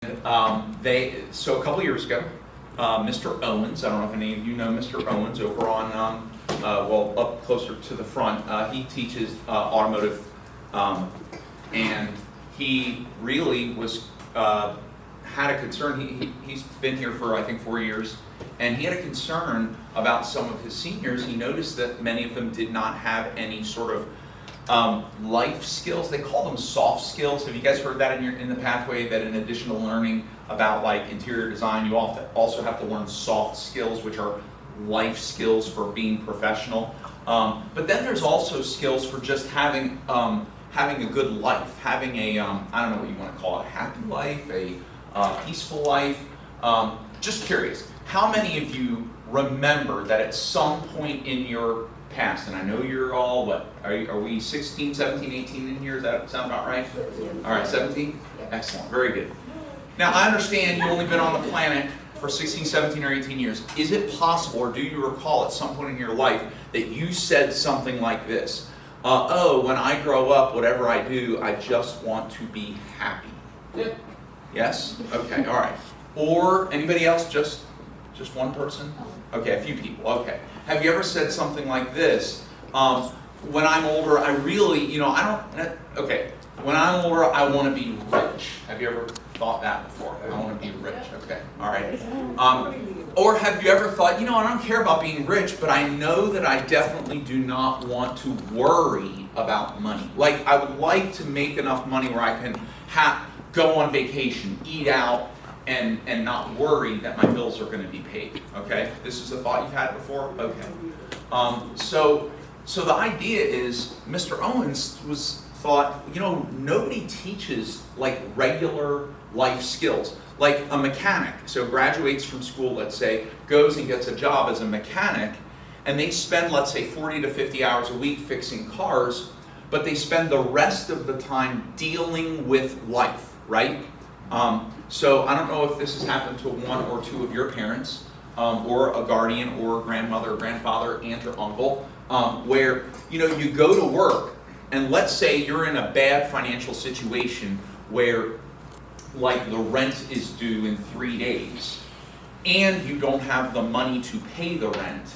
So a couple years ago, Mr. Owens, I don't know if any of you know Mr. Owens over on, up closer to the front, he teaches automotive, and he really was, had a concern. He's been here for, I think, 4 years, and he had a concern about some of his seniors. He noticed that many of them did not have any sort of life skills. They call them soft skills. Have you guys heard that in the pathway, that in addition to learning about like interior design, you also have to learn soft skills, which are life skills for being professional. But then there's also skills for just having a good life, having a, I don't know what you want to call it, a happy life, a peaceful life. Just curious, how many of you remember that at some point in your past, and I know you're all, what, are we 16, 17, 18 in here? Does that sound about right? All right, 17? Excellent, very good. Now, I understand you've only been on the planet for 16, 17, or 18 years. Is it possible, or do you recall at some point in your life that you said something like this? Oh, when I grow up, whatever I do, I just want to be happy. Yeah. Yes? Okay, all right. Or anybody else, just one person? Okay, a few people, okay. Have you ever said something like this? When I'm older, I really, okay. When I'm older, I want to be rich. Have you ever thought that before? I want to be rich, okay, all right. Or have you ever thought, I don't care about being rich, but I know that I definitely do not want to worry about money. Like, I would like to make enough money where I can go on vacation, eat out, and not worry that my bills are going to be paid, okay? This is a thought you've had before? Okay. So the idea is, Mr. Owens thought, nobody teaches like regular life skills. Like a mechanic, so graduates from school, let's say, goes and gets a job as a mechanic, and they spend, let's say, 40 to 50 hours a week fixing cars, but they spend the rest of the time dealing with life, right? So I don't know if this has happened to one or two of your parents, or a guardian, or grandmother, grandfather, aunt, or uncle, where you go to work, and let's say you're in a bad financial situation where, like, the rent is due in 3 days, and you don't have the money to pay the rent.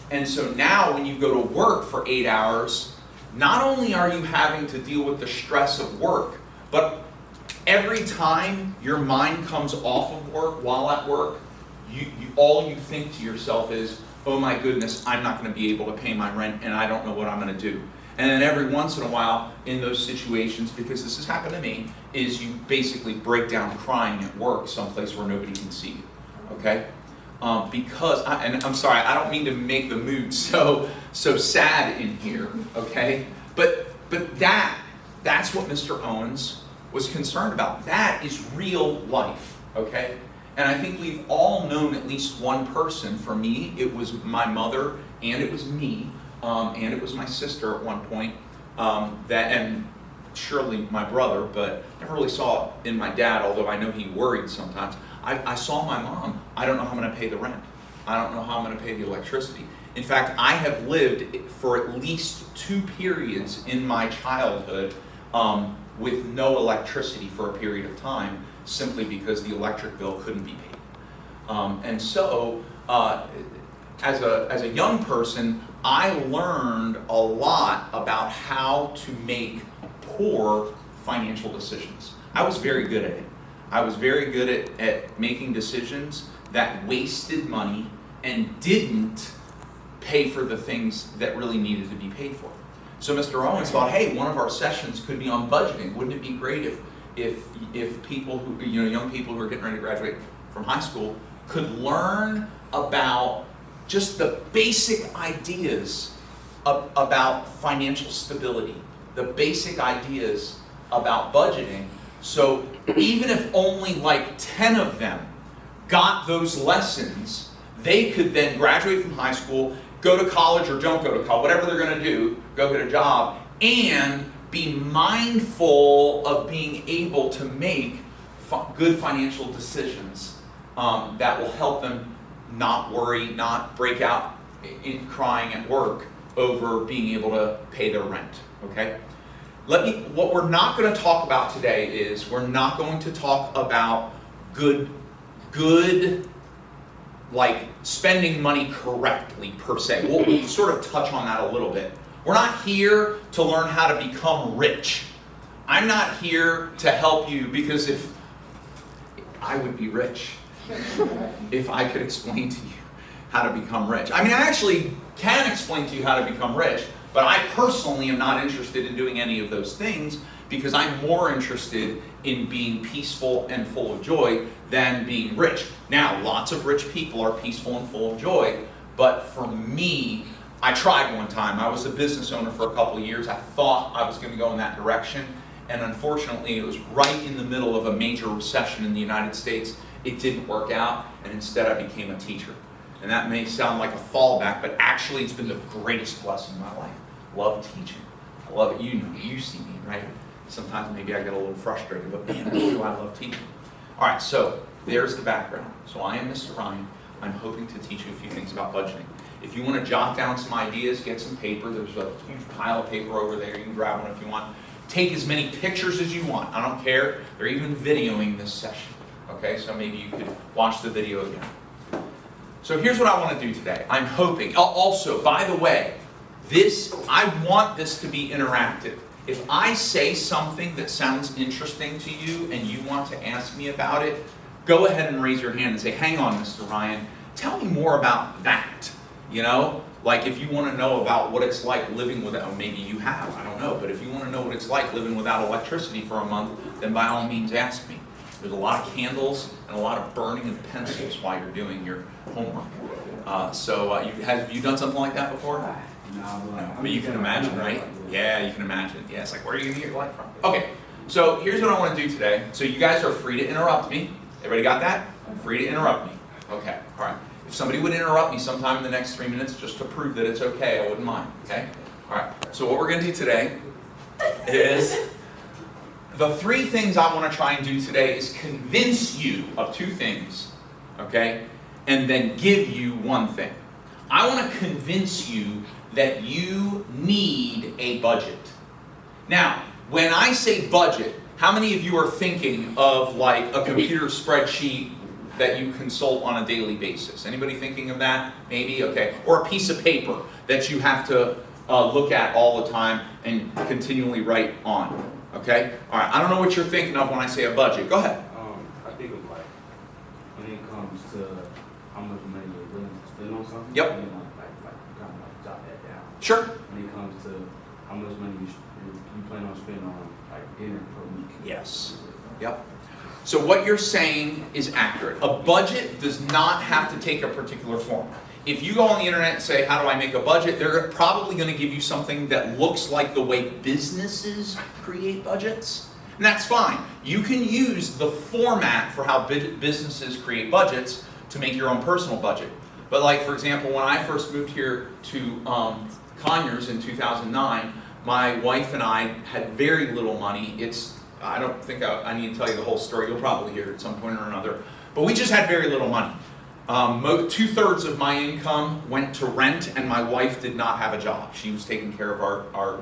And so now when you go to work for 8 hours, not only are you having to deal with the stress of work, but every time your mind comes off of work while at work, all you think to yourself is, oh my goodness, I'm not going to be able to pay my rent, and I don't know what I'm going to do. And then every once in a while, in those situations, because this has happened to me, is you basically break down crying at work, someplace where nobody can see you, okay? And I'm sorry, I don't mean to make the mood so sad in here, okay? But that's what Mr. Owens was concerned about. That is real life, okay? And I think we've all known at least one person. For me, it was my mother, and it was me, and it was my sister at one point, and surely my brother, but never really saw it in my dad, although I know he worried sometimes. I saw my mom. I don't know how I'm going to pay the rent. I don't know how I'm going to pay the electricity. In fact, I have lived for at least 2 periods in my childhood with no electricity for a period of time, simply because the electric bill couldn't be paid. And so, as a young person, I learned a lot about how to make poor financial decisions. I was very good at it. I was very good at making decisions that wasted money and didn't pay for the things that really needed to be paid for. So Mr. Owens thought, hey, one of our sessions could be on budgeting. Wouldn't it be great if people who, young people who are getting ready to graduate from high school could learn about just the basic ideas about financial stability, the basic ideas about budgeting. So even if only like 10 of them got those lessons, they could then graduate from high school, go to college or don't go to college, whatever they're going to do, go get a job, and be mindful of being able to make good financial decisions that will help them not worry, not break out in crying at work over being able to pay their rent, okay? What we're not going to talk about today is we're not going to talk about good, like spending money correctly per se. We'll sort of touch on that a little bit. We're not here to learn how to become rich. I'm not here to help you, because if I would be rich, if I could explain to you how to become rich. I mean, I actually can explain to you how to become rich, but I personally am not interested in doing any of those things, because I'm more interested in being peaceful and full of joy than being rich. Now, lots of rich people are peaceful and full of joy, but for me, I tried one time. I was a business owner for a couple of years. I thought I was going to go in that direction, and unfortunately, it was right in the middle of a major recession in the United States. It didn't work out, and instead I became a teacher. And that may sound like a fallback, but actually it's been the greatest blessing in my life. Love teaching. I love it. You know, you see me, right? Sometimes maybe I get a little frustrated, but man, do I love teaching. All right, so there's the background. So I am Mr. Ryan. I'm hoping to teach you a few things about budgeting. If you want to jot down some ideas, get some paper. There's a huge pile of paper over there. You can grab one if you want. Take as many pictures as you want. I don't care. They're even videoing this session. Okay, so maybe you could watch the video again. So here's what I want to do today. I'm hoping, also, by the way, I want this to be interactive. If I say something that sounds interesting to you and you want to ask me about it, go ahead and raise your hand and say, hang on, Mr. Ryan, tell me more about that. You know, like if you want to know about what it's like living without, maybe you have, I don't know, but if you want to know what it's like living without electricity for a month, then by all means ask me. There's a lot of candles and a lot of burning of pencils while you're doing your homework. Have you done something like that before? No, but you can imagine, right? Yeah, you can imagine. Yeah, it's like, where are you going to get your light from? Okay, so here's what I want to do today. So you guys are free to interrupt me. Everybody got that? Free to interrupt me. Okay, all right. If somebody would interrupt me sometime in the next 3 minutes just to prove that it's okay, I wouldn't mind, okay? All right, so what we're going to do today is, the 3 things I want to try and do today is convince you of 2 things, okay? And then give you 1 thing. I want to convince you that you need a budget. Now, when I say budget, how many of you are thinking of like a computer spreadsheet that you consult on a daily basis? Anybody thinking of that? Maybe? Okay. Or a piece of paper that you have to look at all the time and continually write on. Okay? All right. I don't know what you're thinking of when I say a budget. Go ahead. I think of like when it comes to how much money you're willing to spend on something. Yep. You know, kind of jot that down. Sure. When it comes to how much money you plan on spending on like dinner per week. Yes. Yep. So what you're saying is accurate. A budget does not have to take a particular form. If you go on the internet and say, how do I make a budget? They're probably going to give you something that looks like the way businesses create budgets. And that's fine. You can use the format for how businesses create budgets to make your own personal budget. But like, for example, when I first moved here to Conyers in 2009, my wife and I had very little money. I don't think I need to tell you the whole story. You'll probably hear it at some point or another. But we just had very little money. 2/3 of my income went to rent, and my wife did not have a job. She was taking care of our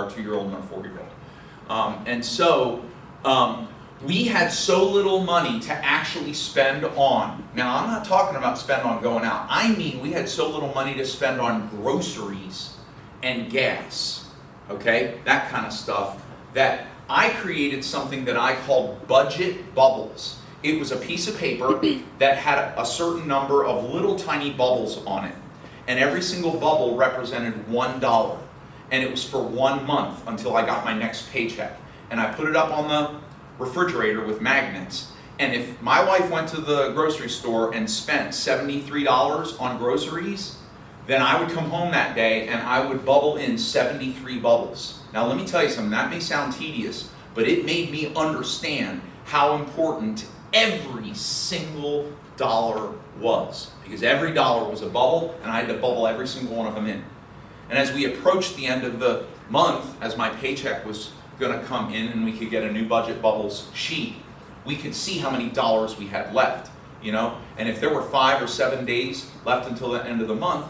2-year-old and our 4-year-old. And so we had so little money to actually spend on. Now, I'm not talking about spend on going out. I mean, we had so little money to spend on groceries and gas, okay? That kind of stuff, that I created something that I called budget bubbles. It was a piece of paper that had a certain number of little tiny bubbles on it. And every single bubble represented $1. And it was for 1 month until I got my next paycheck. And I put it up on the refrigerator with magnets. And if my wife went to the grocery store and spent $73 on groceries, then I would come home that day and I would bubble in 73 bubbles. Now let me tell you something, that may sound tedious, but it made me understand how important every single dollar was. Because every dollar was a bubble, and I had to bubble every single one of them in. And as we approached the end of the month, as my paycheck was going to come in and we could get a new budget bubbles sheet, we could see how many dollars we had left, you know? And if there were 5 or 7 days left until the end of the month,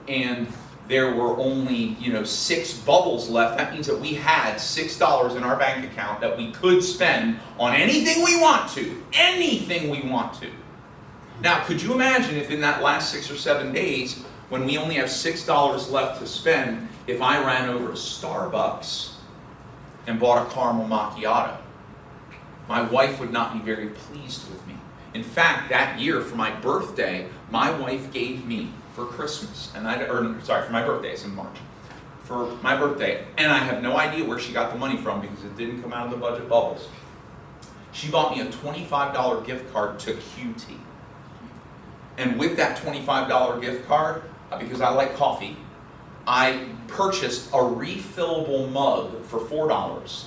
and there were only, 6 bubbles left, that means that we had $6 in our bank account that we could spend on anything we want to. Anything we want to. Now, could you imagine if in that last 6 or 7 days, when we only have $6 left to spend, if I ran over to Starbucks and bought a caramel macchiato? My wife would not be very pleased with me. In fact, that year for my birthday, my wife gave me for Christmas, for my birthday, it's in March, for my birthday, and I have no idea where she got the money from because it didn't come out of the budget bubbles. She bought me a $25 gift card to QT. And with that $25 gift card, because I like coffee, I purchased a refillable mug for $4,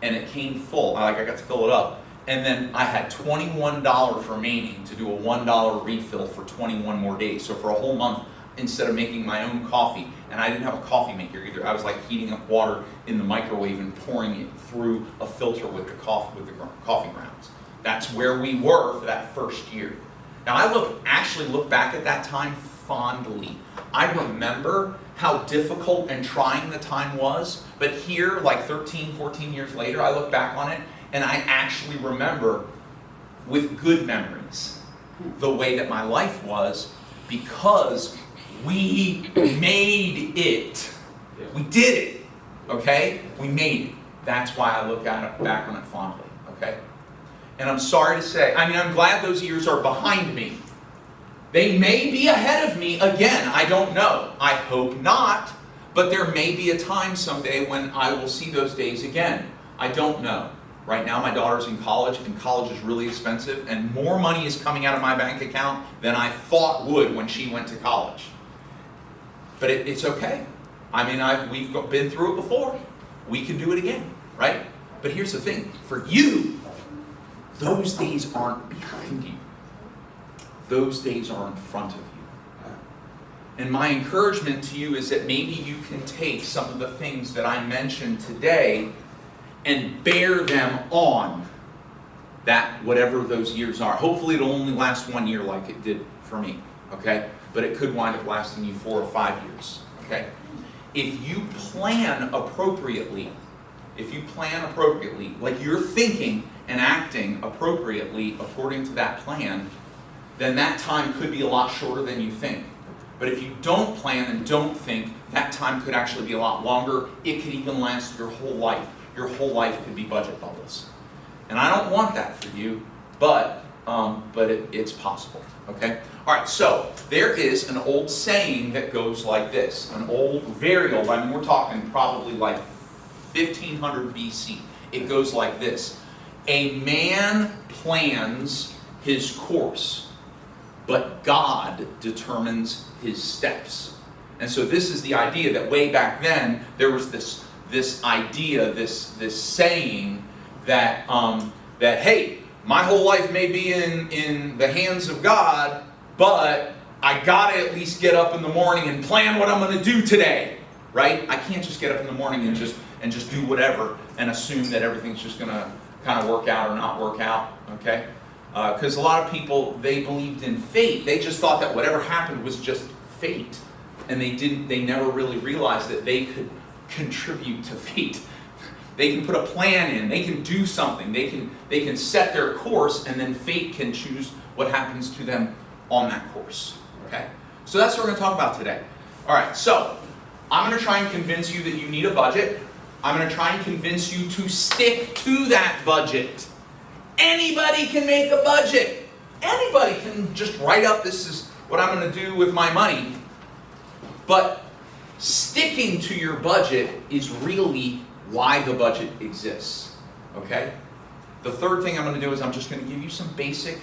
and it came full. I got to fill it up. And then I had $21 remaining to do a $1 refill for 21 more days. So for a whole month, instead of making my own coffee, and I didn't have a coffee maker either, I was like heating up water in the microwave and pouring it through a filter with the coffee grounds. That's where we were for that first year. Now I actually look back at that time fondly. I remember how difficult and trying the time was, but here, like 13, 14 years later, I look back on it, and I actually remember with good memories the way that my life was because we made it. We did it, okay? We made it. That's why I look back on it fondly, okay? And I'm sorry to say, I'm glad those years are behind me. They may be ahead of me again, I don't know. I hope not, but there may be a time someday when I will see those days again. I don't know. Right now my daughter's in college, and college is really expensive, and more money is coming out of my bank account than I thought would when she went to college. But it's okay. We've been through it before. We can do it again, right? But here's the thing, for you, those days aren't behind you. Those days are in front of you. And my encouragement to you is that maybe you can take some of the things that I mentioned today and bear them on that, whatever those years are. Hopefully it'll only last 1 year like it did for me, okay? But it could wind up lasting you 4 or 5 years, okay? If you plan appropriately, like you're thinking and acting appropriately according to that plan, then that time could be a lot shorter than you think. But if you don't plan and don't think, that time could actually be a lot longer. It could even last your whole life. Your whole life could be budget bubbles. And I don't want that for you, but it's possible, okay? All right, so there is an old saying that goes like this. Very old, we're talking probably like 1500 BC. It goes like this. A man plans his course, but God determines his steps. And so this is the idea that way back then, there was this idea, this saying that hey, my whole life may be in the hands of God, but I gotta at least get up in the morning and plan what I'm gonna do today, right? I can't just get up in the morning and just do whatever and assume that everything's just gonna kind of work out or not work out, okay? Because a lot of people, they believed in fate. They just thought that whatever happened was just fate, and they never really realized that they could contribute to fate. They can put a plan in, they can do something, they can set their course, and then fate can choose what happens to them on that course. Okay? So that's what we're going to talk about today. Alright, so I'm going to try and convince you that you need a budget. I'm going to try and convince you to stick to that budget. Anybody can make a budget. Anybody can just write up, this is what I'm going to do with my money. But sticking to your budget is really why the budget exists, okay? The third thing I'm going to do is I'm just going to give you some basic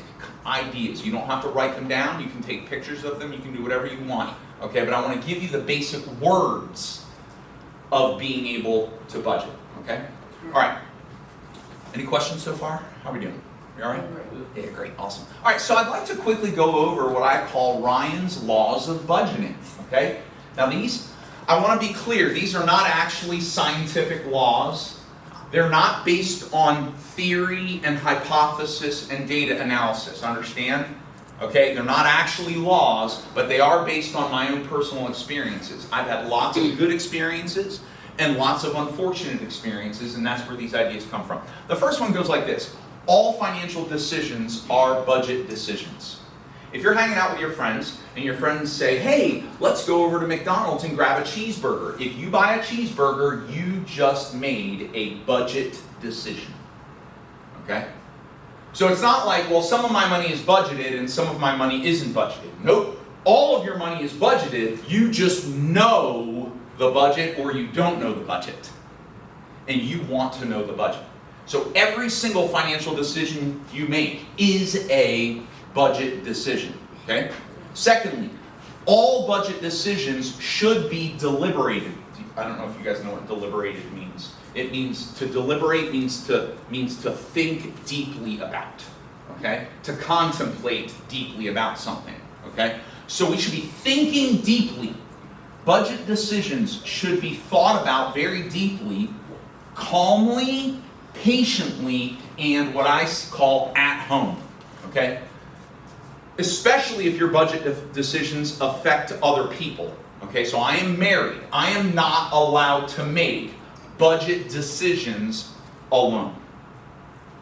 ideas. You don't have to write them down. You can take pictures of them. You can do whatever you want, okay? But I want to give you the basic words of being able to budget, okay? All right. Any questions so far? How are we doing? You all right? Yeah, great, awesome. All right, so I'd like to quickly go over what I call Ryan's laws of budgeting, okay? Now these, I want to be clear, these are not actually scientific laws. They're not based on theory and hypothesis and data analysis, understand? Okay, they're not actually laws, but they are based on my own personal experiences. I've had lots of good experiences and lots of unfortunate experiences, and that's where these ideas come from. The first one goes like this. All financial decisions are budget decisions. If you're hanging out with your friends, and your friends say, hey, let's go over to McDonald's and grab a cheeseburger. If you buy a cheeseburger, you just made a budget decision. Okay? So it's not like, well, some of my money is budgeted and some of my money isn't budgeted. Nope. All of your money is budgeted. You just know the budget or you don't know the budget. And you want to know the budget. So every single financial decision you make is a budget decision. Okay? Secondly, all budget decisions should be deliberated. I don't know if you guys know what deliberated means. It means to deliberate means to think deeply about, okay? To contemplate deeply about something, okay? So we should be thinking deeply. Budget decisions should be thought about very deeply, calmly, patiently, and what I call at home, okay? Especially if your budget decisions affect other people, okay? So I am married. I am not allowed to make budget decisions alone.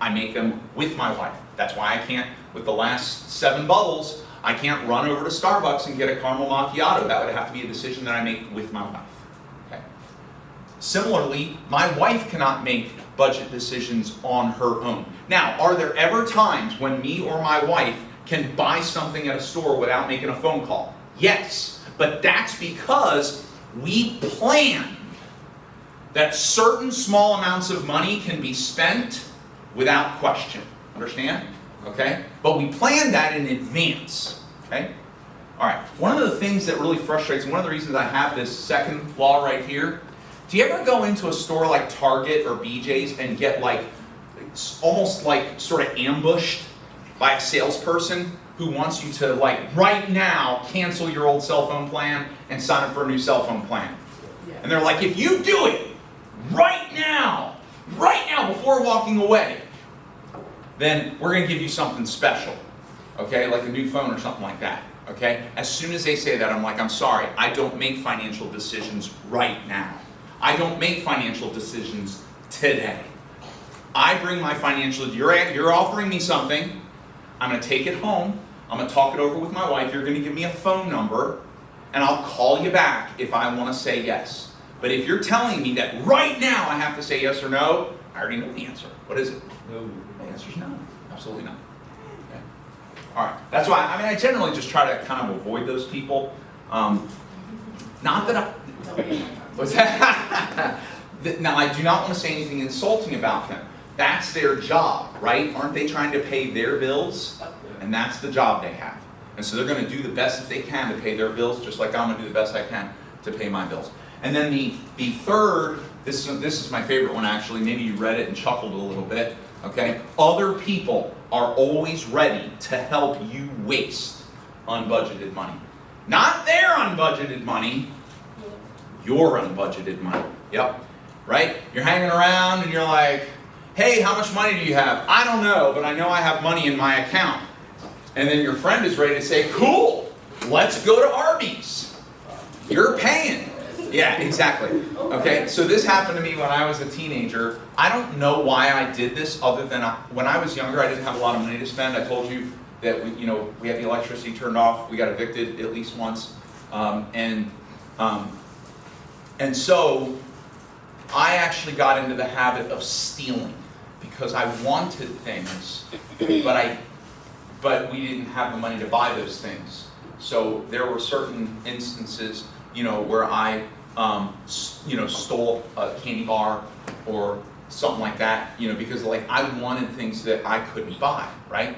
I make them with my wife. That's why I can't, with the last 7 bubbles, I can't run over to Starbucks and get a caramel macchiato. That would have to be a decision that I make with my wife. Okay. Similarly, my wife cannot make budget decisions on her own. Now, are there ever times when me or my wife can buy something at a store without making a phone call? Yes, but that's because we plan that certain small amounts of money can be spent without question. Understand? Okay? But we planned that in advance. Okay? Alright, one of the things that really frustrates, one of the reasons I have this second law right here, do you ever go into a store like Target or BJ's and get like, almost like sort of ambushed by a salesperson who wants you to like, right now, cancel your old cell phone plan and sign up for a new cell phone plan? And they're like, if you do it, right now, before walking away, then we're going to give you something special, okay, like a new phone or something like that, okay? As soon as they say that, I'm like, I'm sorry, I don't make financial decisions right now. I don't make financial decisions today. I bring my financial, you're offering me something, I'm going to take it home, I'm going to talk it over with my wife, you're going to give me a phone number, and I'll call you back if I want to say yes. But if you're telling me that right now I have to say yes or no, I already know the answer. What is it? No. The answer is no. Absolutely not. Okay. All right. That's why, I mean, I generally just try to kind of avoid those people. Not that I... What's that? Now, I do not want to say anything insulting about them. That's their job, right? Aren't they trying to pay their bills? And that's the job they have. And so they're going to do the best that they can to pay their bills, just like I'm going to do the best I can to pay my bills. And then the third, this is my favorite one actually, maybe you read it and chuckled a little bit, okay? Other people are always ready to help you waste unbudgeted money. Not their unbudgeted money, your unbudgeted money. Yep, right? You're hanging around and you're like, hey, how much money do you have? I don't know, but I know I have money in my account. And then your friend is ready to say, cool, let's go to Arby's. You're paying. Yeah, exactly. Okay, so this happened to me when I was a teenager. I don't know why I did this other than when I was younger, I didn't have a lot of money to spend. I told you that we had the electricity turned off. We got evicted at least once. And so I actually got into the habit of stealing because I wanted things, but we didn't have the money to buy those things. So there were certain instances, where I, stole a candy bar or something like that, because I wanted things that I couldn't buy, right?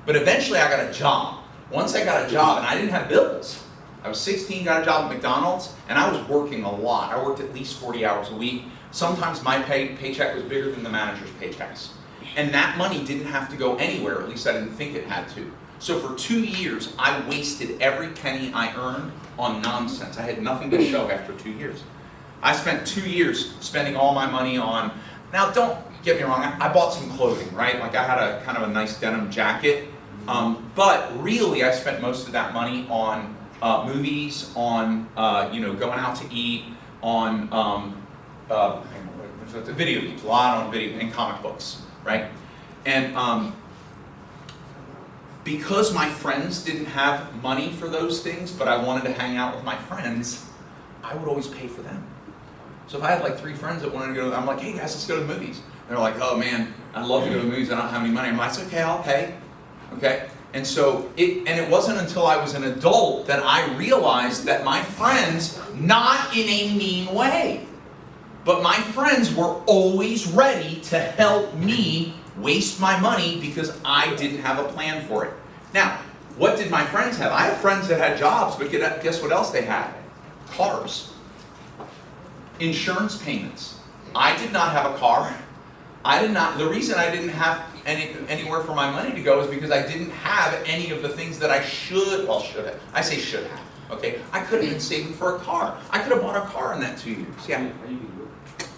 But eventually I got a job. Once I got a job and I didn't have bills, I was 16, got a job at McDonald's, and I was working a lot. I worked at least 40 hours a week. Sometimes my paycheck was bigger than the manager's paychecks. And that money didn't have to go anywhere, at least I didn't think it had to. So for 2 years, I wasted every penny I earned on nonsense. I had nothing to show after 2 years. I spent 2 years spending all my money on, now don't get me wrong, I bought some clothing, right? Like I had a kind of a nice denim jacket, But really, I spent most of that money on movies, on going out to eat, on video games, a lot on video, and comic books, right? And because my friends didn't have money for those things, but I wanted to hang out with my friends, I would always pay for them. So if I had like 3 friends that wanted to go, I'm like, hey guys, let's go to the movies. They're like, oh man, I'd love to go to the movies, I don't have any money. I'm like, it's okay, I'll pay. Okay? And so, it wasn't until I was an adult that I realized that my friends, not in a mean way, but my friends were always ready to help me waste my money because I didn't have a plan for it. Now, what did my friends have? I had friends that had jobs, but guess what else they had? Cars. Insurance payments. I did not have a car. The reason I didn't have anywhere for my money to go is because I didn't have any of the things that I should have. I say should have. Okay, I could have been saving for a car. I could have bought a car in that 2 years. Yeah.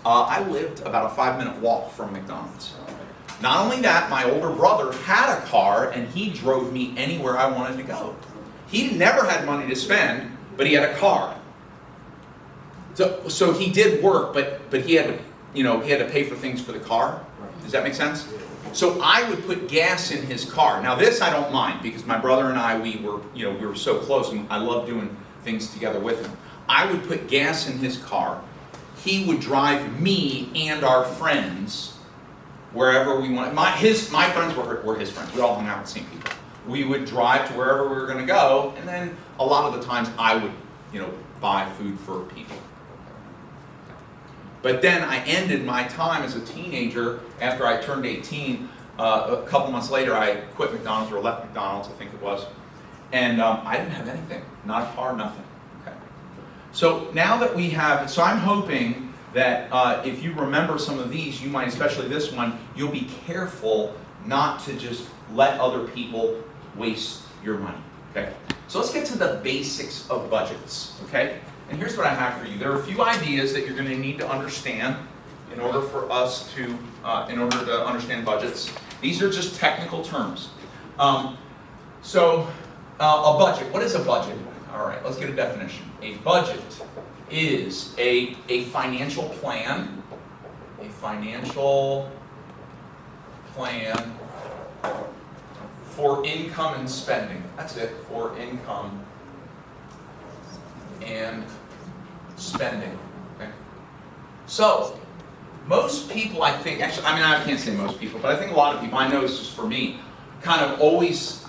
I lived about a 5-minute walk from McDonald's. Not only that, my older brother had a car and he drove me anywhere I wanted to go. He never had money to spend, but he had a car. So he did work, but he had to pay for things for the car. Does that make sense? So I would put gas in his car. Now this I don't mind because my brother and I, we were so close and I loved doing things together with him. I would put gas in his car. He would drive me and our friends wherever we wanted. My friends were his friends. We all hung out with the same people. We would drive to wherever we were going to go, and then a lot of the times I would, buy food for people. But then I ended my time as a teenager after I turned 18. A couple months later, I quit McDonald's or left McDonald's, I think it was, and I didn't have anything, not a car, nothing. Okay. So now that we have, so I'm hoping that if you remember some of these, you might, especially this one, you'll be careful not to just let other people waste your money. Okay. So let's get to the basics of budgets. Okay. And here's what I have for you. There are a few ideas that you're going to need to understand in order for us to, in order to understand budgets. These are just technical terms. So a budget. What is a budget? All right, let's get a definition. A budget is a financial plan. A financial plan for income and spending. That's it, for income and spending. Okay? So, most people, I think, actually, I can't say most people, but I think a lot of people, I know this is for me, kind of always,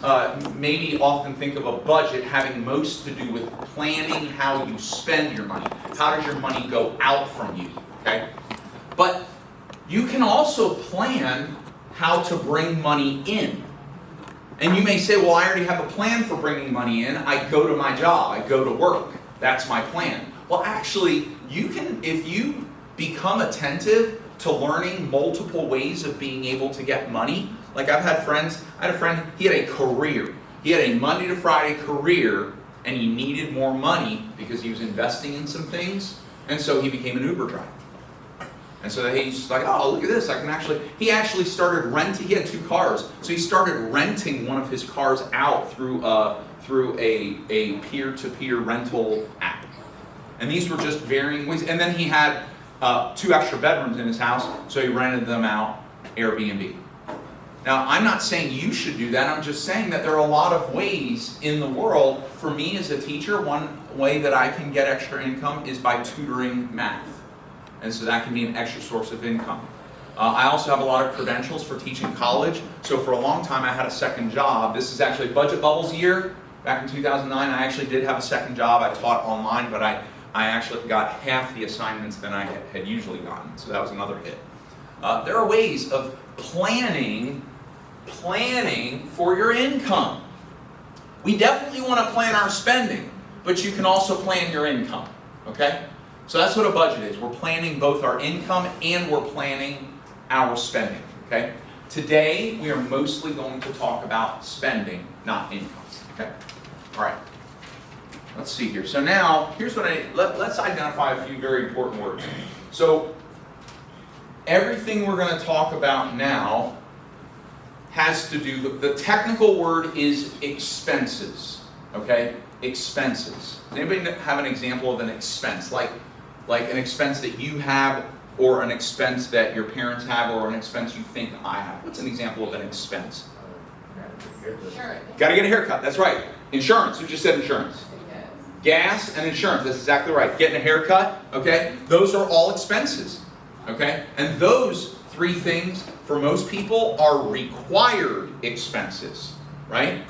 maybe often think of a budget having most to do with planning how you spend your money. How does your money go out from you? Okay? But you can also plan how to bring money in. And you may say, well, I already have a plan for bringing money in. I go to my job, I go to work. That's my plan. Well, actually, you can, if you become attentive to learning multiple ways of being able to get money. Like I had a friend, he had a career. He had a Monday to Friday career, and he needed more money because he was investing in some things, and so he became an Uber driver. And so he's like, oh, look at this, he actually started renting, he had 2 cars, so he started renting one of his cars out through a peer-to-peer rental app. And these were just varying ways. And then he had 2 extra bedrooms in his house, so he rented them out Airbnb. Now, I'm not saying you should do that, I'm just saying that there are a lot of ways in the world. For me as a teacher, one way that I can get extra income is by tutoring math. And so that can be an extra source of income. I also have a lot of credentials for teaching college. So for a long time I had a second job. This is actually Budget Bubbles year. Back in 2009 I actually did have a second job. I taught online, but I actually got half the assignments than I had usually gotten. So that was another hit. There are ways of planning for your income. We definitely want to plan our spending, but you can also plan your income. Okay? So that's what a budget is. We're planning both our income and we're planning our spending, okay? Today, we are mostly going to talk about spending, not income, okay? All right, let's see here. So now, here's what let's identify a few very important words. So, everything we're going to talk about now has to do, the technical word is expenses, okay? Expenses. Does anybody have an example of an expense? Like an expense that you have, or an expense that your parents have, or an expense you think I have? What's an example of an expense? Got to get a haircut, that's right. Insurance, who just said insurance? Gas and insurance, that's exactly right. Getting a haircut, okay? Those are all expenses, okay? And those three things, for most people, are required expenses, right?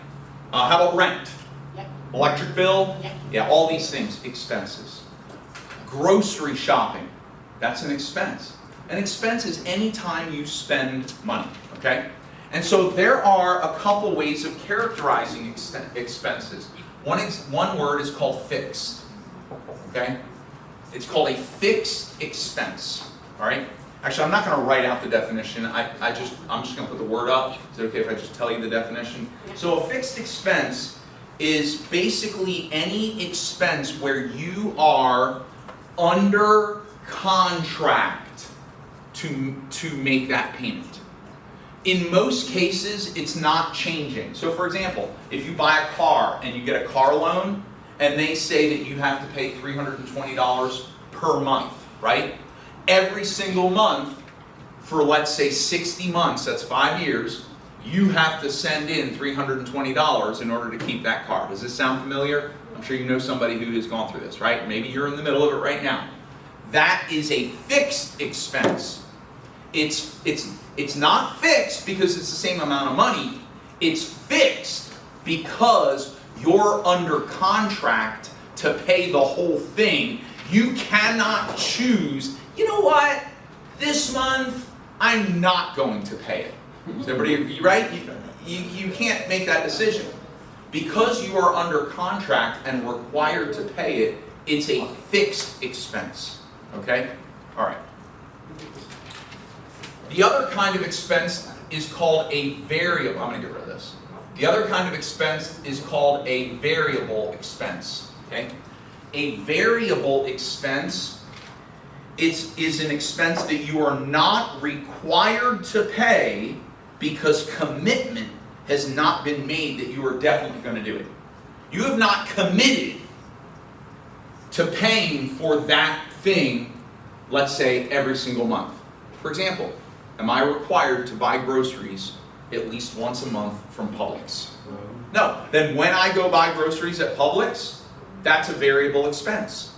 How about rent? Yep. Electric bill? Yep. Yeah, all these things, expenses. Grocery shopping, that's an expense. An expense is any time you spend money, okay? And so there are a couple ways of characterizing expenses. One word is called fixed, okay? It's called a fixed expense, all right? Actually, I'm not going to write out the definition. I'm just going to put the word up. Is it okay if I just tell you the definition? So a fixed expense is basically any expense where you are under contract to make that payment. In most cases, it's not changing. So for example, if you buy a car and you get a car loan, and they say that you have to pay $320 per month, right? Every single month for, let's say, 60 months, that's 5 years, you have to send in $320 in order to keep that car. Does this sound familiar? I'm sure you know somebody who has gone through this, right? Maybe you're in the middle of it right now. That is a fixed expense. It's not fixed because it's the same amount of money. It's fixed because you're under contract to pay the whole thing. You cannot choose, you know what, this month I'm not going to pay it. Is everybody right? You can't make that decision. Because you are under contract and required to pay it, it's a fixed expense. Okay? All right. The other kind of expense is called a variable. I'm going to get rid of this. The other kind of expense is called a variable expense. Okay? A variable expense is an expense that you are not required to pay because commitment has not been made that you are definitely going to do it. You have not committed to paying for that thing, let's say, every single month. For example, am I required to buy groceries at least once a month from Publix? No. Then when I go buy groceries at Publix, that's a variable expense.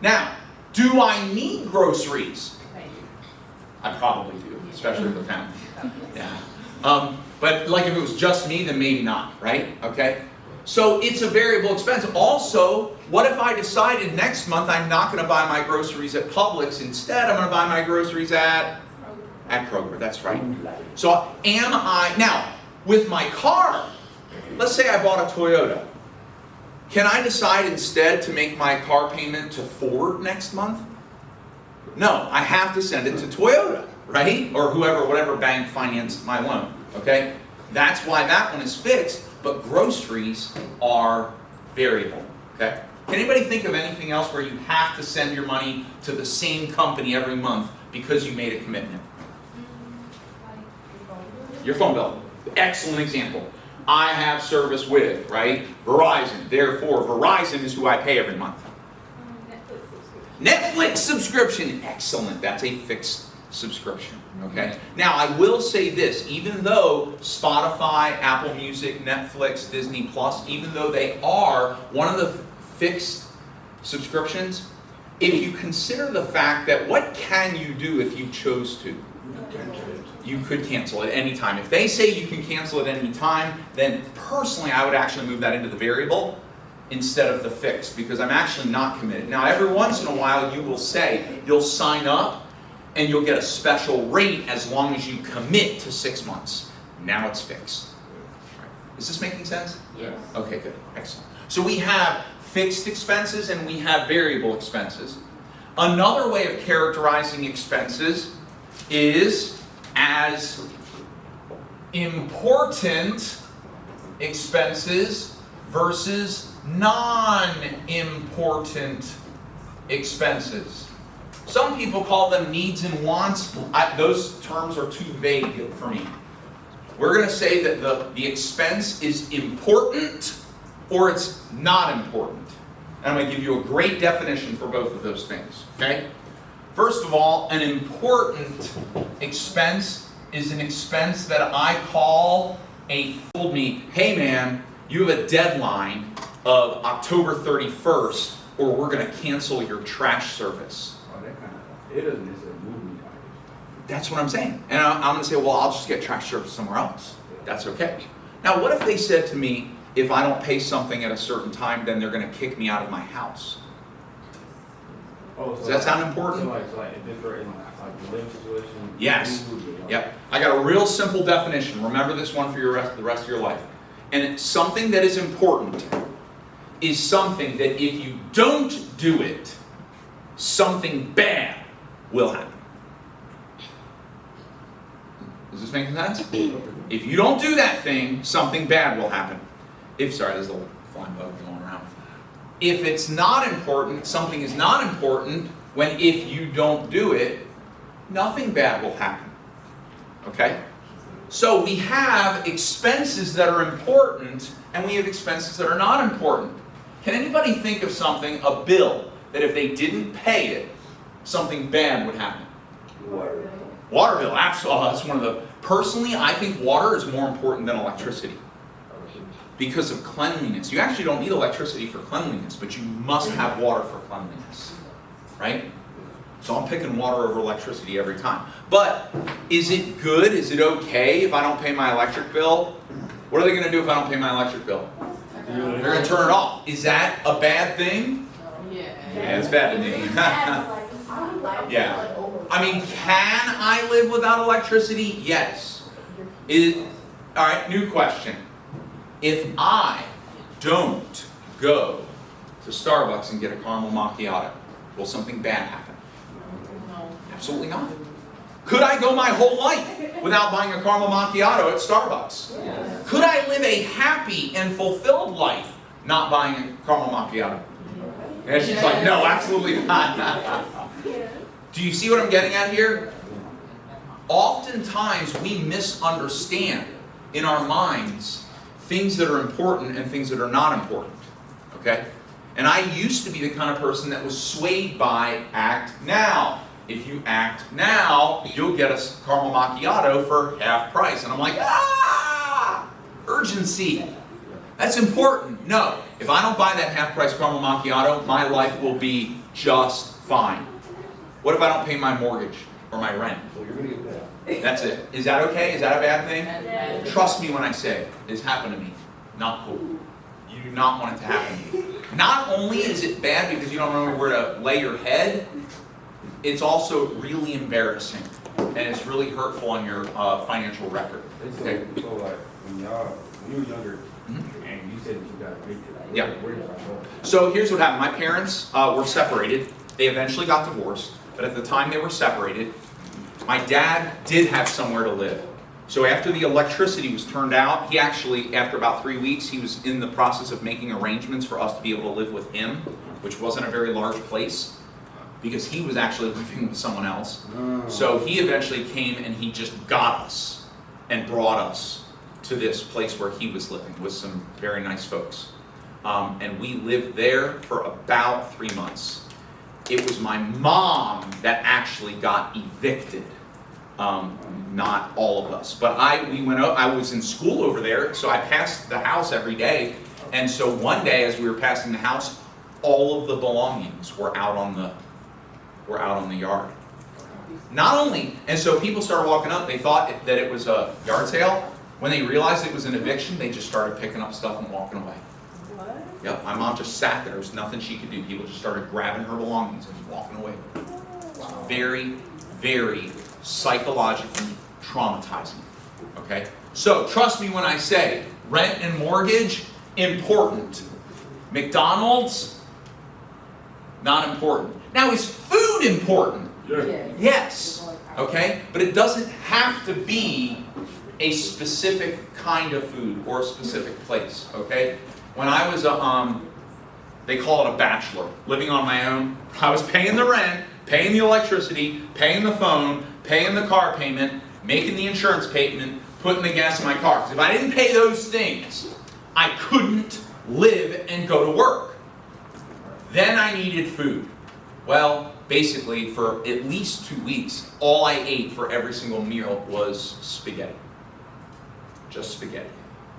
Now, do I need groceries? I probably do, especially with the family. Yeah. But like if it was just me, then maybe not, right? Okay? So it's a variable expense. Also, what if I decided next month I'm not going to buy my groceries at Publix, instead I'm going to buy my groceries at Kroger, that's right. So am I, now, with my car, let's say I bought a Toyota. Can I decide instead to make my car payment to Ford next month? No, I have to send it to Toyota, right? Or whatever bank financed my loan, okay? That's why that one is fixed, but groceries are variable, okay? Can anybody think of anything else where you have to send your money to the same company every month because you made a commitment? Your phone bill. Excellent example. I have service with, right? Verizon. Therefore, Verizon is who I pay every month. Netflix subscription. Excellent. That's a fixed subscription. Okay? Now, I will say this. Even though Spotify, Apple Music, Netflix, Disney Plus, even though they are one of the fixed subscriptions, if you consider the fact that what can you do if you chose to? You could cancel at any time. If they say you can cancel at any time, then personally I would actually move that into the variable instead of the fixed, because I'm actually not committed. Now every once in a while you will say, you'll sign up and you'll get a special rate as long as you commit to 6 months. Now it's fixed. Is this making sense? Yes. Okay, good. Excellent. So we have fixed expenses and we have variable expenses. Another way of characterizing expenses is as important expenses versus non-important expenses. Some people call them needs and wants. Those terms are too vague for me. we're going to say that the expense is important or it's not important. And I'm going to give you a great definition for both of those things, okay? First of all, an important expense is an expense that I call told me, hey man, you have a deadline of October 31st or we're going to cancel your trash service. Oh, that kind of, it doesn't necessarily move me like it. That's what I'm saying. And I'm going to say, well, I'll just get trash service somewhere else. That's okay. Now, what if they said to me, if I don't pay something at a certain time, then they're going to kick me out of my house? Oh, Does that sound important? So like if it's right in like the living situation. Yes. you move it, Yep. I got a real simple definition. Remember this one for the rest of your life. And it's something that is important is something that if you don't do it, something bad will happen. Does this make sense? If you don't do that thing, something bad will happen. Sorry, there's a little flying bug going around. If it's not important, something is not important, when if you don't do it, nothing bad will happen. Okay? So we have expenses that are important, and we have expenses that are not important. Can anybody think of something, a bill, that if they didn't pay it, something bad would happen? Water. Water bill, absolutely. That's one of the. Personally, I think water is more important than electricity because of cleanliness. You actually don't need electricity for cleanliness, but you must have water for cleanliness, right? So I'm picking water over electricity every time. But is it good? Is it okay if I don't pay my electric bill? What are they going to do if I don't pay my electric bill? They're going to turn it off. Is that a bad thing? Yeah, it's bad to me. Yeah. I mean, can I live without electricity? Yes. All right, new question. If I don't go to Starbucks and get a caramel macchiato, will something bad happen? No. Absolutely not. Could I go my whole life without buying a caramel macchiato at Starbucks? Yes. Could I live a happy and fulfilled life not buying a caramel macchiato? And she's like, no, absolutely not. Do you see what I'm getting at here? Oftentimes we misunderstand in our minds things that are important and things that are not important. Okay? And I used to be the kind of person that was swayed by act now. If you act now, you'll get a caramel macchiato for half price. And I'm like, urgency. That's important. No, if I don't buy that half price caramel macchiato, my life will be just fine. What if I don't pay my mortgage or my rent? So you're gonna get that. That's it. Is that okay? Is that a bad thing? Trust me when I say it's happened to me. Not cool. You do not want it to happen to you. Not only is it bad because you don't know where to lay your head, it's also really embarrassing. And it's really hurtful on your financial record. Okay? So like when you were younger, and you said that you got evicted. Yeah. Where did that go? So here's what happened. My parents were separated. They eventually got divorced. But at the time they were separated, my dad did have somewhere to live. So after the electricity was turned out, he actually, after about 3 weeks, he was in the process of making arrangements for us to be able to live with him, which wasn't a very large place, because he was actually living with someone else. So he eventually came and he just got us and brought us to this place where he was living with some very nice folks. And we lived there for about 3 months. It was my mom that actually got evicted, not all of us. But I was in school over there, so I passed the house every day. And so one day, as we were passing the house, all of the belongings were out on the yard. Not only, and so people started walking up. They thought that it was a yard sale. When they realized it was an eviction, they just started picking up stuff and walking away. Yep, my mom just sat there. There was nothing she could do. People just started grabbing her belongings and walking away. Wow. Very, very psychologically traumatizing. Okay? So, trust me when I say rent and mortgage, important. McDonald's, not important. Now, is food important? Yeah. Yes. Okay? But it doesn't have to be a specific kind of food or a specific place. Okay? When I was they call it a bachelor, living on my own, I was paying the rent, paying the electricity, paying the phone, paying the car payment, making the insurance payment, putting the gas in my car. Because if I didn't pay those things, I couldn't live and go to work. Then I needed food. Well, basically for at least 2 weeks, all I ate for every single meal was spaghetti. Just spaghetti.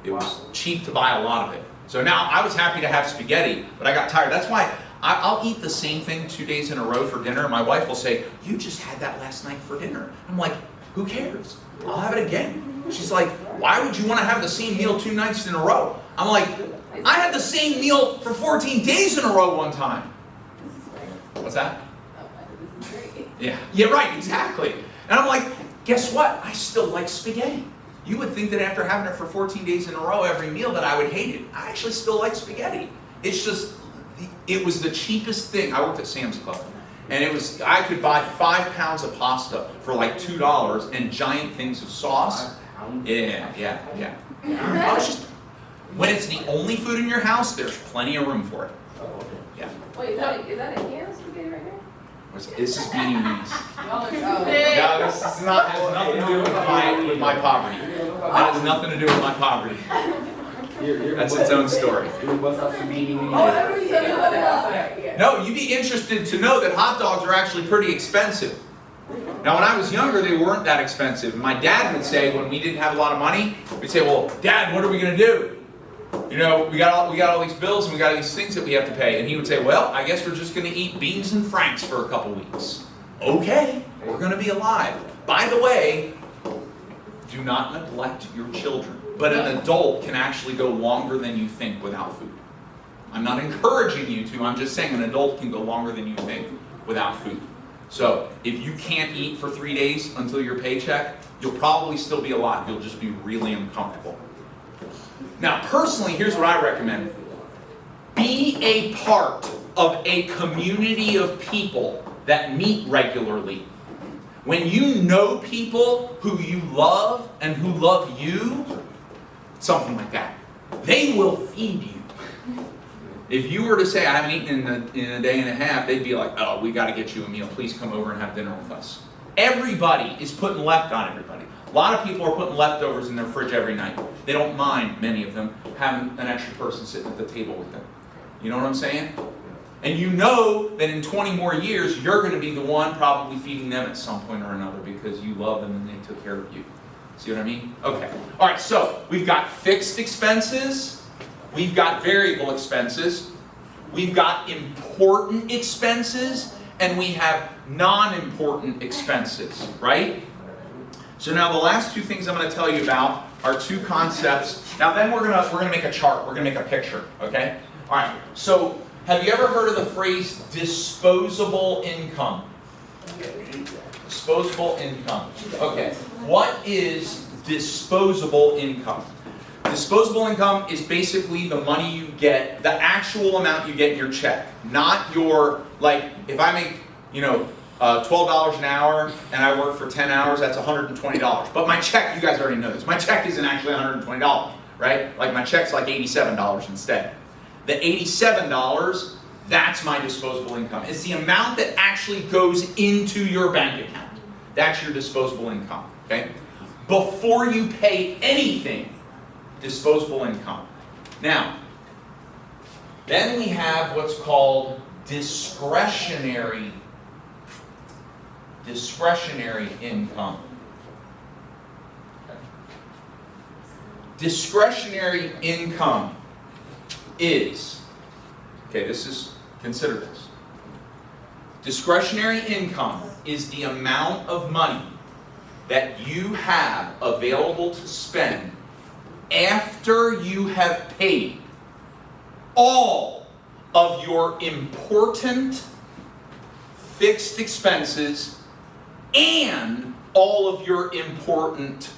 It was cheap to buy a lot of it. So now I was happy to have spaghetti, but I got tired. That's why I'll eat the same thing 2 days in a row for dinner. My wife will say, "You just had that last night for dinner." I'm like, "Who cares? I'll have it again." She's like, "Why would you want to have the same meal 2 nights in a row?" I'm like, "I had the same meal for 14 days in a row one time." What's that? Yeah, right, exactly. And I'm like, guess what? I still like spaghetti. You would think that after having it for 14 days in a row, every meal, that I would hate it. I actually still like spaghetti. It's just, it was the cheapest thing. I worked at Sam's Club. And I could buy 5 pounds of pasta for like $2 and giant things of sauce. Yeah. I was just, when it's the only food in your house, there's plenty of room for it. Yeah. Wait, is that a can of spaghetti right here? This is beanie weenies. Oh. No, this is not, has nothing to do with my poverty. That has nothing to do with my poverty. That's its own story. No, you'd be interested to know that hot dogs are actually pretty expensive. Now, when I was younger, they weren't that expensive. My dad would say, when we didn't have a lot of money, we'd say, "Well, Dad, what are we going to do? You know, we got all these bills and we got these things that we have to pay." And he would say, "Well, I guess we're just going to eat beans and franks for a couple weeks." Okay, we're going to be alive. By the way, do not neglect your children. But an adult can actually go longer than you think without food. I'm not encouraging you to, I'm just saying an adult can go longer than you think without food. So if you can't eat for 3 days until your paycheck, you'll probably still be alive. You'll just be really uncomfortable. Now, personally, here's what I recommend. Be a part of a community of people that meet regularly. When you know people who you love and who love you, something like that, they will feed you. If you were to say, "I haven't eaten in a day and a half," they'd be like, "Oh, we got to get you a meal. Please come over and have dinner with us." Everybody is putting left on everybody. A lot of people are putting leftovers in their fridge every night. They don't mind, many of them, having an extra person sitting at the table with them. You know what I'm saying? And you know that in 20 more years, you're going to be the one probably feeding them at some point or another because you love them and they took care of you. See what I mean? Okay. All right, so we've got fixed expenses. We've got variable expenses. We've got important expenses. And we have non-important expenses, right? So now the last 2 things I'm going to tell you about are 2 concepts. Now then we're gonna make a chart. We're gonna make a picture, okay? All right. So have you ever heard of the phrase disposable income? Disposable income. Okay. What is disposable income? Disposable income is basically the money you get, the actual amount you get in your check, not your, like, if I make, $12 an hour and I work for 10 hours, that's $120. But my check, you guys already know this, my check isn't actually $120, right? Like my check's like $87 instead. The $87, that's my disposable income. It's the amount that actually goes into your bank account. That's your disposable income, okay? Before you pay anything, disposable income. Now, then we have what's called discretionary income. Okay. Discretionary income is, consider this. Discretionary income is the amount of money that you have available to spend after you have paid all of your important fixed expenses and all of your important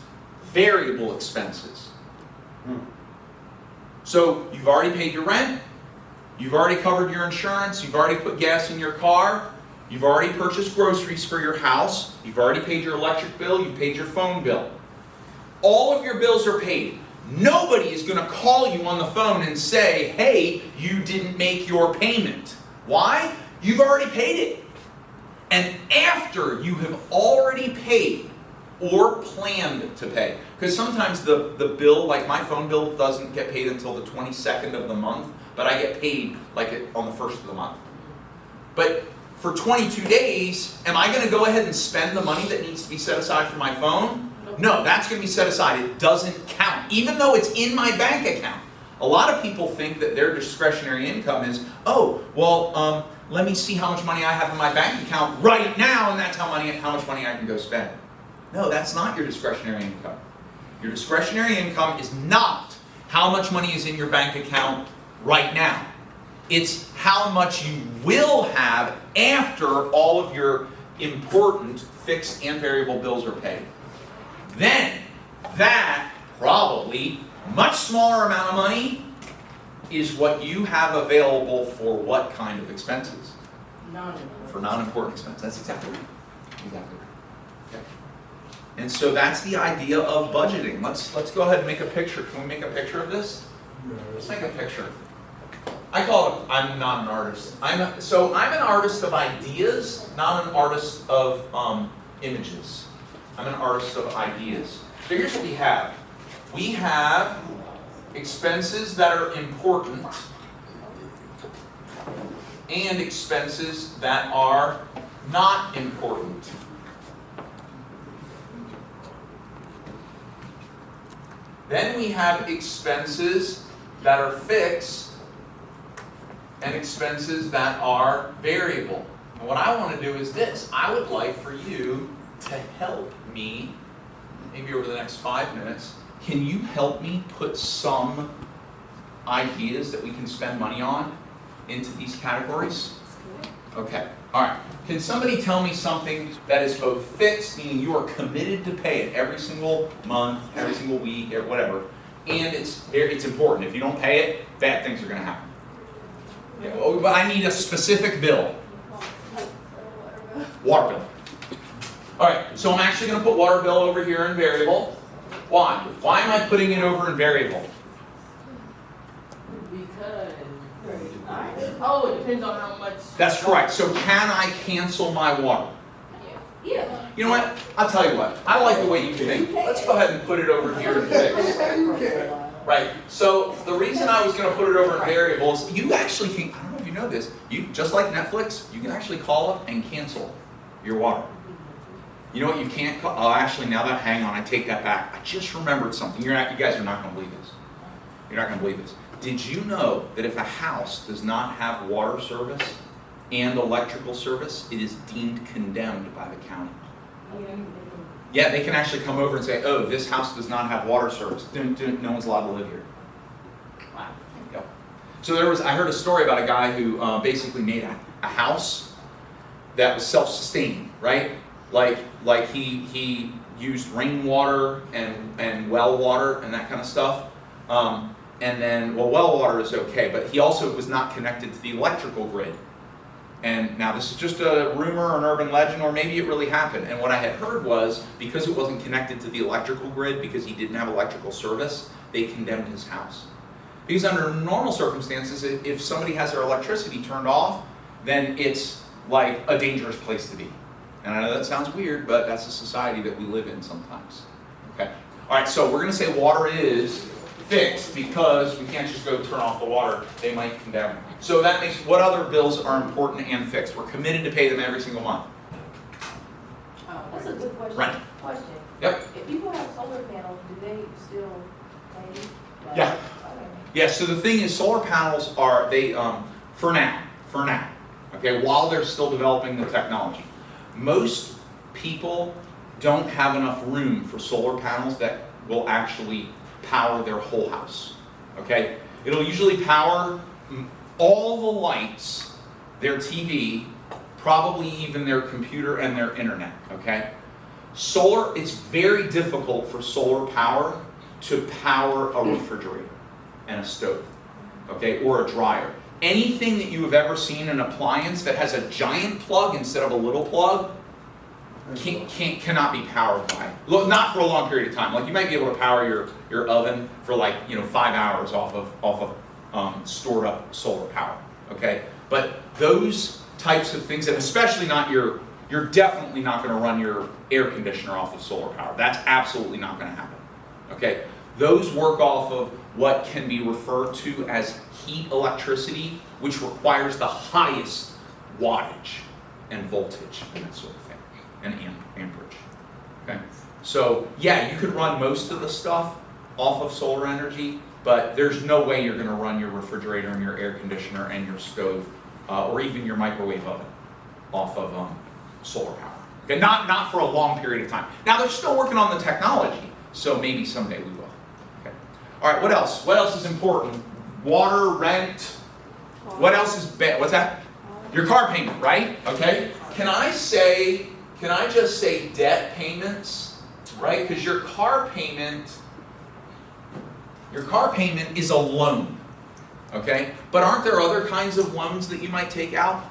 variable expenses. So you've already paid your rent, you've already covered your insurance, you've already put gas in your car, you've already purchased groceries for your house, you've already paid your electric bill, you've paid your phone bill. All of your bills are paid. Nobody is going to call you on the phone and say, "Hey, you didn't make your payment." Why? You've already paid it. And after you have already paid or planned to pay. Because sometimes the bill, like my phone bill doesn't get paid until the 22nd of the month, but I get paid like on the 1st of the month. But for 22 days, am I going to go ahead and spend the money that needs to be set aside for my phone? No, that's going to be set aside. It doesn't count, even though it's in my bank account. A lot of people think that their discretionary income is, oh, well, let me see how much money I have in my bank account right now, and that's how much money I can go spend. No, that's not your discretionary income. Your discretionary income is not how much money is in your bank account right now. It's how much you will have after all of your important fixed and variable bills are paid. Then, that probably much smaller amount of money is what you have available for what kind of expenses? For non-important expenses. That's exactly right. Exactly right. Okay. And so that's the idea of budgeting. Let's go ahead and make a picture. Can we make a picture of this? Let's make a picture. I call it, I'm not an artist. I'm an artist of ideas, not an artist of images. I'm an artist of ideas. So here's what we have. We have expenses that are important and expenses that are not important. Then we have expenses that are fixed and expenses that are variable. And what I want to do is this. I would like for you to help me, maybe over the next 5 minutes, can you help me put some ideas that we can spend money on into these categories? Okay, all right. Can somebody tell me something that is both fixed, meaning you are committed to pay it every single month, every single week, or whatever, and it's important. If you don't pay it, bad things are going to happen. Yeah, well, but I need a specific bill. Water bill. All right, so I'm actually going to put water bill over here in variable. Why? Why am I putting it over in variable? Because, oh, it depends on how much. That's correct. So can I cancel my water? Yeah. You know what? I'll tell you what. I like the way you think. Let's go ahead and put it over here in fixed. Right. So the reason I was going to put it over in variables, you actually can, I don't know if you know this, you just like Netflix, you can actually call up and cancel your water. You know what you can't call? Oh, actually, now that, hang on, I take that back. I just remembered something. You guys are not going to believe this. You're not going to believe this. Did you know that if a house does not have water service and electrical service, it is deemed condemned by the county? Yeah, they can actually come over and say, oh, this house does not have water service. No one's allowed to live here. Wow. Yep. So I heard a story about a guy who basically made a house that was self-sustaining, right? Like he used rainwater and well water and that kind of stuff. And then, well water is okay, but he also was not connected to the electrical grid. And now this is just a rumor, an urban legend, or maybe it really happened. And what I had heard was, because it wasn't connected to the electrical grid, because he didn't have electrical service, they condemned his house. Because under normal circumstances, if somebody has their electricity turned off, then it's like a dangerous place to be. And I know that sounds weird, but that's the society that we live in sometimes. Okay? All right, so we're going to say water is fixed because we can't just go turn off the water. They might condemn. So that makes, what other bills are important and fixed? We're committed to pay them every single month. That's a good question. Rent. Question. Yep. If people have solar panels, do they still pay? Yeah. Okay. Yeah, so the thing is, solar panels are, for now, okay, while they're still developing the technology. Most people don't have enough room for solar panels that will actually power their whole house, okay? It'll usually power all the lights, their TV, probably even their computer and their internet, okay? Solar, it's very difficult for solar power to power a refrigerator and a stove, okay, or a dryer. Anything that you have ever seen, an appliance that has a giant plug instead of a little plug, cannot be powered by. Not for a long period of time. Like you might be able to power your oven for 5 hours off of stored up solar power. Okay, but those types of things, and especially not you're definitely not going to run your air conditioner off of solar power. That's absolutely not going to happen. Okay, those work off of what can be referred to as heat electricity, which requires the highest wattage and voltage and that sort of thing, and amperage. Okay, so yeah, you could run most of the stuff off of solar energy, but there's no way you're going to run your refrigerator and your air conditioner and your stove or even your microwave oven off of solar power. Okay, not for a long period of time. Now they're still working on the technology, so maybe someday we will. Okay. All right, what else? What else is important? Water, rent. What else is bad? What's that? Your car payment, right? Okay. Can I just say debt payments, right? Because your car payment is a loan. Okay? But aren't there other kinds of loans that you might take out?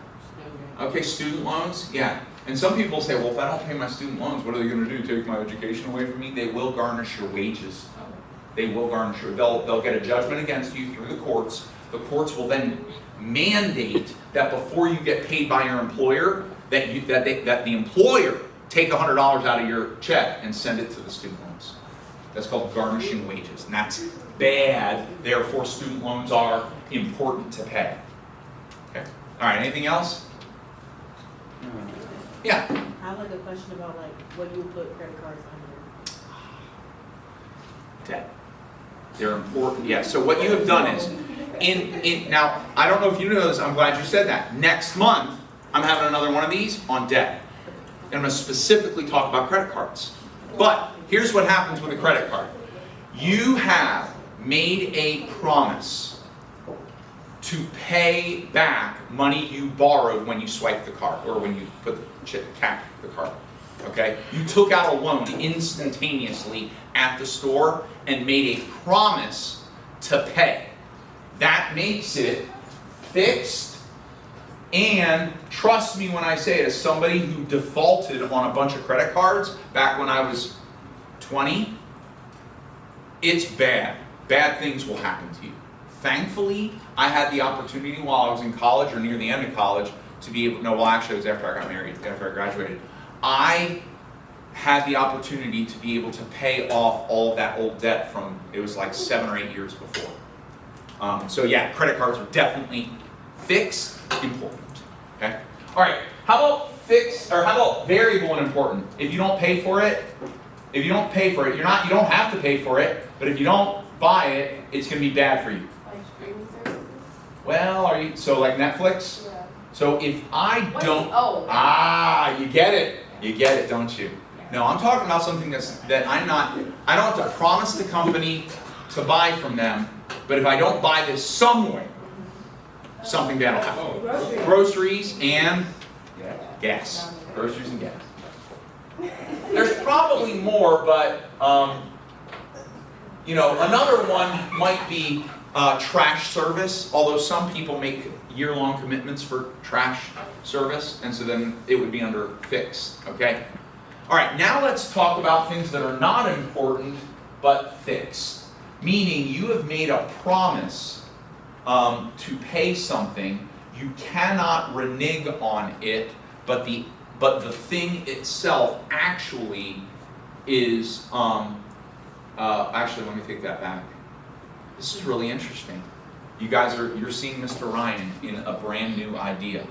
Okay, student loans, yeah. And some people say, well, if I don't pay my student loans, what are they going to do? Take my education away from me? They will garnish your wages. They will garnish your, they'll get a judgment against you through the courts. The courts will then mandate that before you get paid by your employer, that the employer take $100 out of your check and send it to the student loans. That's called garnishing wages, and that's bad. Therefore, student loans are important to pay. Okay. All right. Anything else? Yeah. I have like a question about like what you would put credit cards under. Debt. They're important. Yeah. So what you have done is, now I don't know if you know this. I'm glad you said that. Next month, I'm having another one of these on debt, and I'm going to specifically talk about credit cards. But here's what happens with a credit card. You have made a promise to pay back money you borrowed when you swiped the card or when you tapped the card. Okay? You took out a loan instantaneously at the store and made a promise to pay. That makes it fixed, and trust me when I say it, as somebody who defaulted on a bunch of credit cards back when I was 20, it's bad. Bad things will happen to you. Thankfully, I had the opportunity while I was in college or near the end of college to be able, no, well actually it was after I got married, after I graduated. I had the opportunity to be able to pay off all of that old debt from, it was like 7 or 8 years before. So yeah, credit cards are definitely fixed, important. Okay? All right, how about fixed, or how about variable and important? If you don't pay for it, you don't have to pay for it, but if you don't buy it, it's going to be bad for you. Like streaming services? Well, so like Netflix? Yeah. So if I don't, you get it, don't you? No, I'm talking about something I don't have to promise the company to buy from them, but if I don't buy this somewhere, something bad will happen. Groceries and gas. Groceries and gas. There's probably more, but another one might be trash service, although some people make year-long commitments for trash service, and so then it would be under fixed, okay? All right, now let's talk about things that are not important, but fixed. Meaning you have made a promise to pay something, you cannot renege on it, but the thing itself actually is, actually let me take that back. This is really interesting. You guys you're seeing Mr. Ryan in a brand new idea.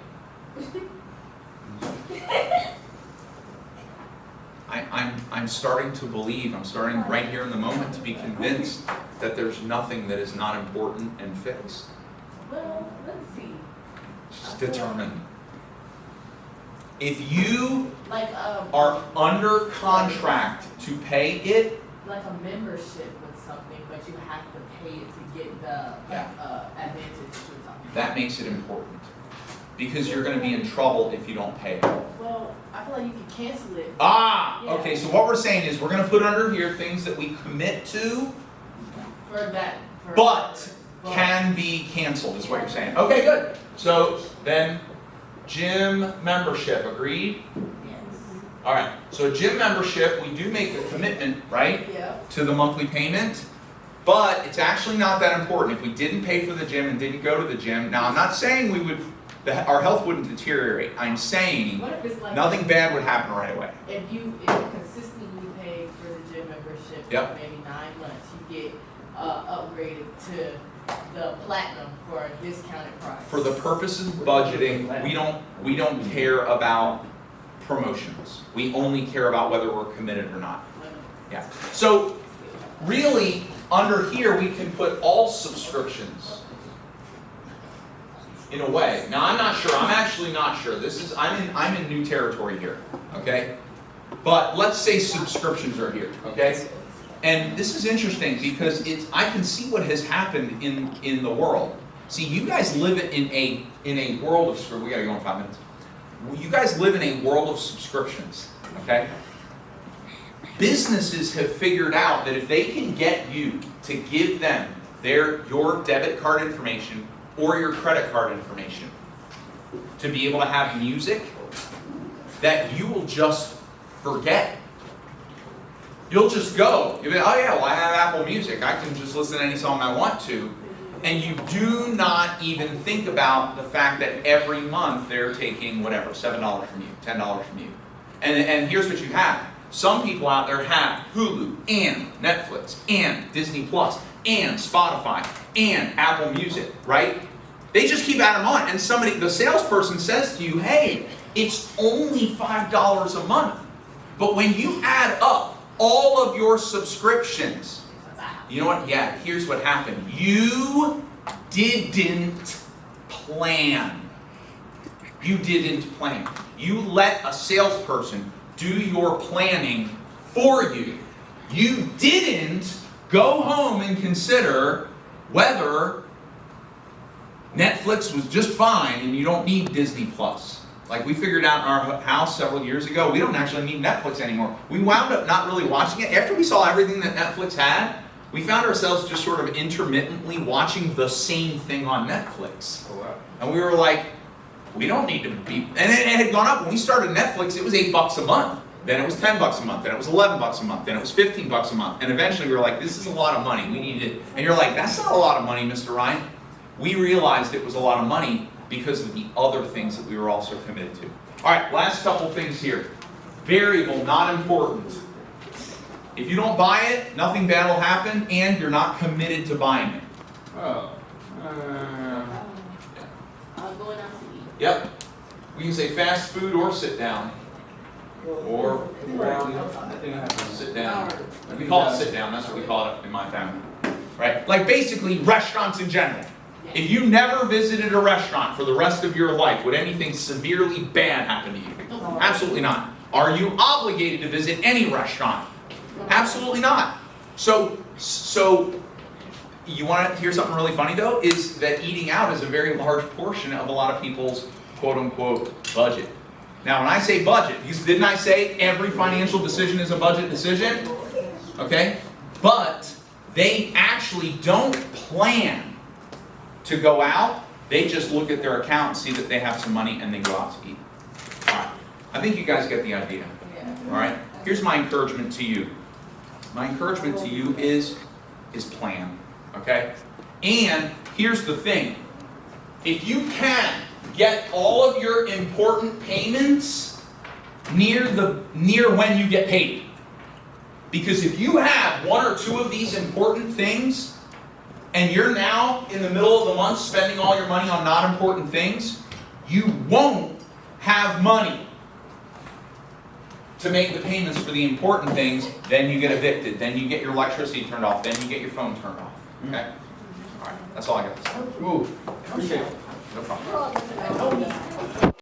I'm starting to believe, I'm starting right here in the moment to be convinced that there's nothing that is not important and fixed. Well, let's see. Just determined. If you Like are under contract to pay it, like a membership with something, but you have to pay it to get the advantage that you're talking about. that makes it important. Because you're going to be in trouble if you don't pay it. Well, I feel like you can cancel it. Yeah. Okay, so what we're saying is we're going to put under here things that we commit to, but can be canceled, is what you're saying. Okay, good. So then, gym membership, agreed? Yes. All right, so gym membership, we do make a commitment, right? Yeah. To the monthly payment, but it's actually not that important. If we didn't pay for the gym and didn't go to the gym, now I'm not saying our health wouldn't deteriorate. I'm saying What if it's like nothing bad would happen right away. if you consistently pay for the gym membership Yep. maybe 9 months, you get upgraded to the platinum for a discounted price. For the purposes of budgeting, we don't care about promotions. We only care about whether we're committed or not. Yeah. So really, under here, we can put all subscriptions. In a way. Now I'm not sure. I'm actually not sure. I'm in new territory here. Okay? But let's say subscriptions are here. Okay? And this is interesting because I can see what has happened in the world. See, you guys live in a world of, we gotta go in 5 minutes. You guys live in a world of subscriptions. Okay? Businesses have figured out that if they can get you to give them your debit card information or your credit card information to be able to have music, that you will just forget. You'll just go. You'll be like, oh yeah, well I have Apple Music. I can just listen to any song I want to. And you do not even think about the fact that every month they're taking whatever, $7 from you, $10 from you. And here's what you have. Some people out there have Hulu and Netflix and Disney Plus and Spotify and Apple Music, right? They just keep adding them on. And the salesperson says to you, hey, it's only $5 a month. But when you add up all of your subscriptions, you know what? Yeah, here's what happened. You didn't plan. You didn't plan. You let a salesperson do your planning for you. You didn't go home and consider whether Netflix was just fine and you don't need Disney Plus. Like we figured out in our house several years ago, we don't actually need Netflix anymore. We wound up not really watching it. After we saw everything that Netflix had, we found ourselves just sort of intermittently watching the same thing on Netflix. Oh, wow. And we were like, we don't need to be, and it had gone up. When we started Netflix, it was $8 a month. Then it was $10 a month. Then it was $11 a month. Then it was $15 a month. And eventually we were like, this is a lot of money. We need it. And you're like, that's not a lot of money, Mr. Ryan. We realized it was a lot of money because of the other things that we were also committed to. All right, last couple things here. Variable, not important. If you don't buy it, nothing bad will happen, and you're not committed to buying it. Oh. Going out to eat. Yep. We can say fast food or sit down. Or I think I have to sit down. We call it sit down. That's what we call it in my family. Right? Like basically restaurants in general. If you never visited a restaurant for the rest of your life, would anything severely bad happen to you? Absolutely not. Are you obligated to visit any restaurant? Absolutely not. So you want to hear something really funny though? Is that eating out is a very large portion of a lot of people's quote-unquote budget. Now when I say budget, because didn't I say every financial decision is a budget decision? Okay? But they actually don't plan to go out. They just look at their account and see that they have some money and they go out to eat. All right. I think you guys get the idea. All right? Here's my encouragement to you. My encouragement to you is plan. Okay? And here's the thing. If you can get all of your important payments near when you get paid. Because if you have one or two of these important things and you're now in the middle of the month spending all your money on not important things, you won't have money to make the payments for the important things. Then you get evicted, then you get your electricity turned off, then you get your phone turned off. Okay? All right, that's all I got to say. Ooh, appreciate it. No problem.